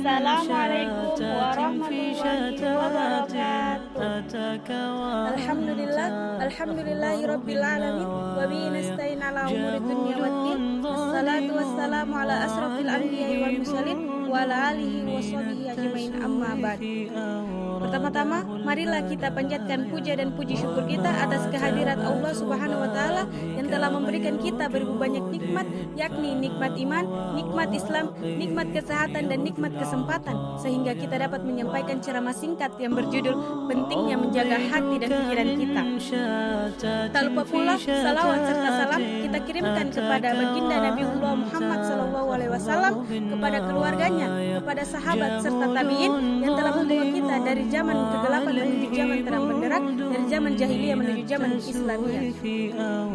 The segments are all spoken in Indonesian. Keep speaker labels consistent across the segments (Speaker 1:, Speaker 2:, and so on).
Speaker 1: Assalamualaikum warahmatullahi wabarakatuh.
Speaker 2: Alhamdulillahirabbil alamin wa bihi nasta'in ala umuri dunya waddin. Wassalatu wassalamu ala asrofil anbiya'i wal mursalin wa ala alihi wa sahbihi ajmain, amma ba'd. Pertama-tama, marilah kita panjatkan puja dan puji syukur kita atas kehadirat Allah Subhanahu wa taala yang telah memberikan kita beribu banyak nikmat, yakni nikmat iman, nikmat Islam, nikmat kesehatan dan nikmat kesempatan, sehingga kita dapat menyampaikan ceramah singkat yang berjudul pentingnya menjaga hati dan pikiran kita. Tak lupa pula salawat serta salam kita kirimkan kepada baginda Nabiullah Muhammad SAW, kepada keluarganya, kepada sahabat serta tabi'in yang telah membawa kita dari zaman kegelapan menuju zaman terang benderang, dari zaman jahiliyah menuju zaman Islamiyah.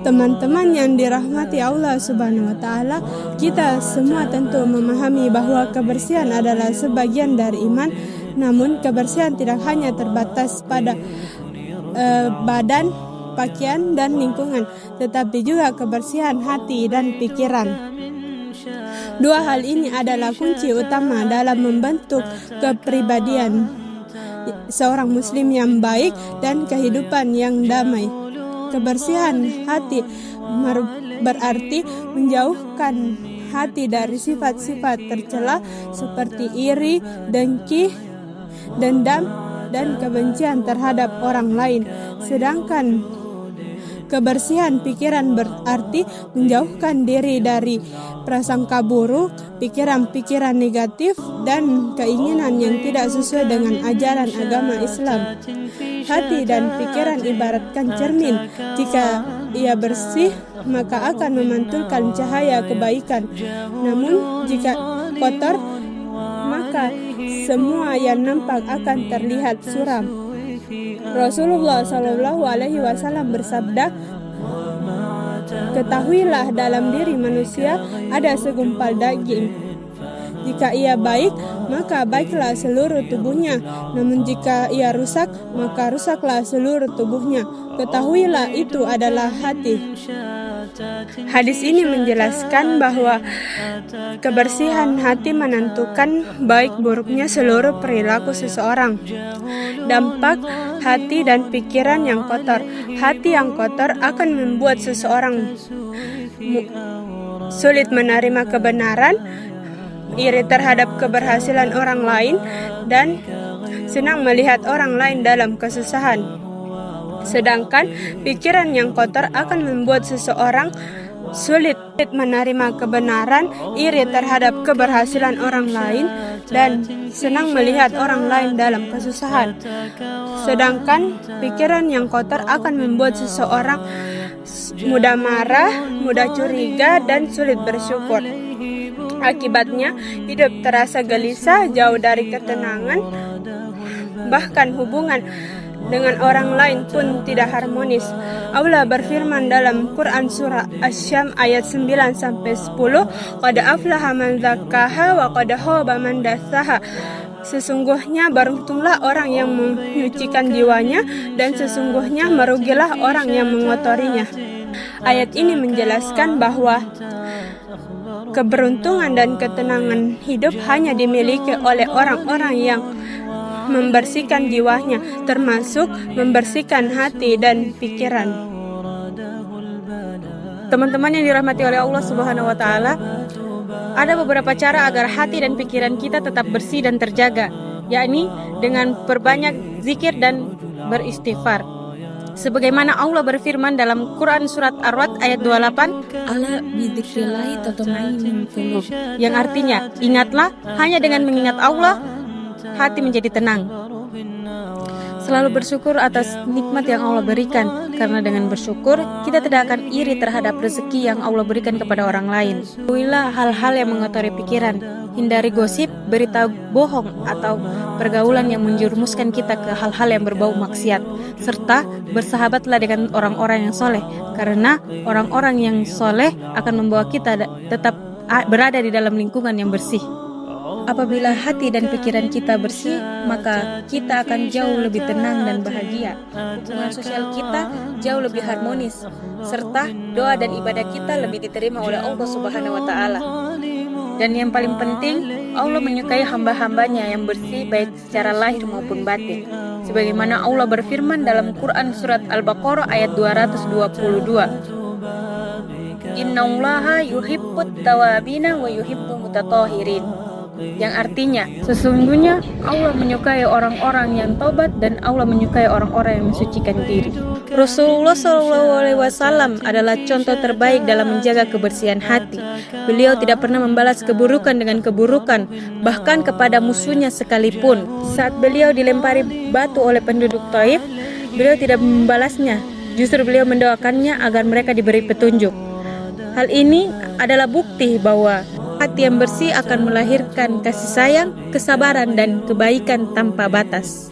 Speaker 3: Teman-teman yang dirahmati Allah Subhanahu wa taala, kita semua tentu memahami bahwa kebersihan adalah sebagian dari iman. Namun kebersihan tidak hanya terbatas pada badan, pakaian dan lingkungan, tetapi juga kebersihan hati dan pikiran. Dua hal ini adalah kunci utama dalam membentuk kepribadian seorang muslim yang baik dan kehidupan yang damai. Kebersihan hati berarti menjauhkan hati dari sifat-sifat tercela seperti iri, dengki, dendam, dan kebencian terhadap orang lain. Sedangkan kebersihan pikiran berarti menjauhkan diri dari prasangka buruk, pikiran-pikiran negatif, dan keinginan yang tidak sesuai dengan ajaran agama Islam. Hati dan pikiran ibaratkan cermin. Jika ia bersih, maka akan memantulkan cahaya kebaikan. Namun jika kotor, maka semua yang nampak akan terlihat suram. Rasulullah SAW bersabda, "Ketahuilah dalam diri manusia ada segumpal daging. Jika ia baik, maka baiklah seluruh tubuhnya. Namun jika ia rusak, maka rusaklah seluruh tubuhnya. Ketahuilah itu adalah hati." Hadis ini menjelaskan bahwa kebersihan hati menentukan baik buruknya seluruh perilaku seseorang. Dampak hati dan pikiran yang kotor. Hati yang kotor akan membuat seseorang sulit menerima kebenaran, iri terhadap keberhasilan orang lain, dan senang melihat orang lain dalam kesusahan. Sedangkan pikiran yang kotor akan membuat seseorang sulit menerima kebenaran, iri terhadap keberhasilan orang lain, dan senang melihat orang lain dalam kesusahan. Sedangkan pikiran yang kotor akan membuat seseorang mudah marah, mudah curiga, dan sulit bersyukur. Akibatnya, hidup terasa gelisah, jauh dari ketenangan, bahkan hubungan dengan orang lain pun tidak harmonis. Allah berfirman dalam Quran surah Asy-Syams ayat 9-10, "Qad aflaha man zakkaha wa qad khaba man dassaha." Sesungguhnya beruntunglah orang yang menyucikan jiwanya, dan sesungguhnya merugilah orang yang mengotorinya. Ayat ini menjelaskan bahwa keberuntungan dan ketenangan hidup hanya dimiliki oleh orang-orang yang membersihkan jiwanya, termasuk membersihkan hati dan pikiran. Teman-teman yang dirahmati oleh Allah Subhanahu wa taala, ada beberapa cara agar hati dan pikiran kita tetap bersih dan terjaga, yakni dengan perbanyak zikir dan beristighfar. Sebagaimana Allah berfirman dalam Quran surat Ar-Ra'd ayat 28,
Speaker 2: Ala bidzikrillahi tatma'innul qulub,
Speaker 1: yang artinya, ingatlah, hanya dengan mengingat Allah hati menjadi tenang. Selalu bersyukur atas nikmat yang Allah berikan, karena dengan bersyukur kita tidak akan iri terhadap rezeki yang Allah berikan kepada orang lain. Jauhilah hal-hal yang mengotori pikiran, hindari gosip, berita bohong, atau pergaulan yang menjerumuskan kita ke hal-hal yang berbau maksiat, serta bersahabatlah dengan orang-orang yang soleh, karena orang-orang yang soleh akan membawa kita tetap berada di dalam lingkungan yang bersih. Apabila hati dan pikiran kita bersih, maka kita akan jauh lebih tenang dan bahagia. Hubungan sosial kita jauh lebih harmonis, serta doa dan ibadah kita lebih diterima oleh Allah Subhanahu wa taala. Dan yang paling penting, Allah menyukai hamba-hambanya yang bersih baik secara lahir maupun batin. Sebagaimana Allah berfirman dalam Quran surat Al-Baqarah ayat 222. Innallaha yuhibbut tawabina wa yuhibbul mutatahhirin. Yang artinya, sesungguhnya Allah menyukai orang-orang yang taubat dan Allah menyukai orang-orang yang mensucikan diri. Rasulullah SAW adalah contoh terbaik dalam menjaga kebersihan hati. Beliau tidak pernah membalas keburukan dengan keburukan, bahkan kepada musuhnya sekalipun. Saat beliau dilempari batu oleh penduduk Taif, beliau tidak membalasnya. Justru beliau mendoakannya agar mereka diberi petunjuk. Hal ini adalah bukti bahwa hati yang bersih akan melahirkan kasih sayang, kesabaran, dan kebaikan tanpa batas.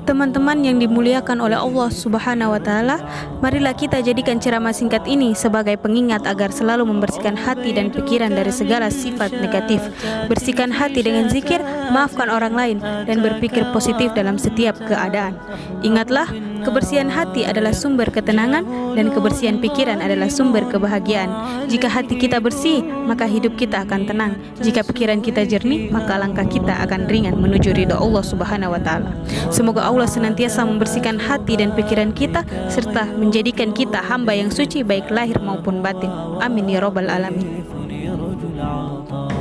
Speaker 1: Teman-teman yang dimuliakan oleh Allah Subhanahu wa Ta'ala, marilah kita jadikan ceramah singkat ini sebagai pengingat agar selalu membersihkan hati dan pikiran dari segala sifat negatif. Bersihkan hati dengan zikir, maafkan orang lain, dan berpikir positif dalam setiap keadaan. Ingatlah, kebersihan hati adalah sumber ketenangan dan kebersihan pikiran adalah sumber kebahagiaan. Jika hati kita bersih, maka hidup kita akan tenang. Jika pikiran kita jernih, maka langkah kita akan ringan menuju ridha Allah Subhanahu wa Ta'ala. Semoga Allah senantiasa membersihkan hati dan pikiran kita serta menjadikan kita hamba yang suci baik lahir maupun batin. Amin ya rabbal alamin.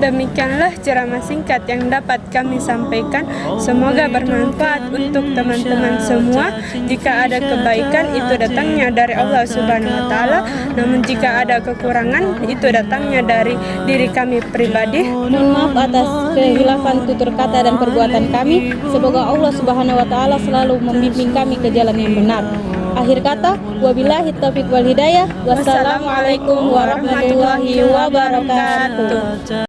Speaker 3: Demikianlah ceramah singkat yang dapat kami sampaikan. Semoga bermanfaat untuk teman-teman semua. Jika ada kebaikan, itu datangnya dari Allah Subhanahu wa Ta'ala. Namun jika ada kekurangan, itu datangnya dari diri kami pribadi.
Speaker 1: Mohon maaf atas kehilafan tutur kata dan perbuatan kami. Semoga Allah Subhanahu wa Ta'ala selalu membimbing kami ke jalan yang benar. Akhir kata, wabillahi taufiq wal hidayah. Wassalamualaikum warahmatullahi wabarakatuh.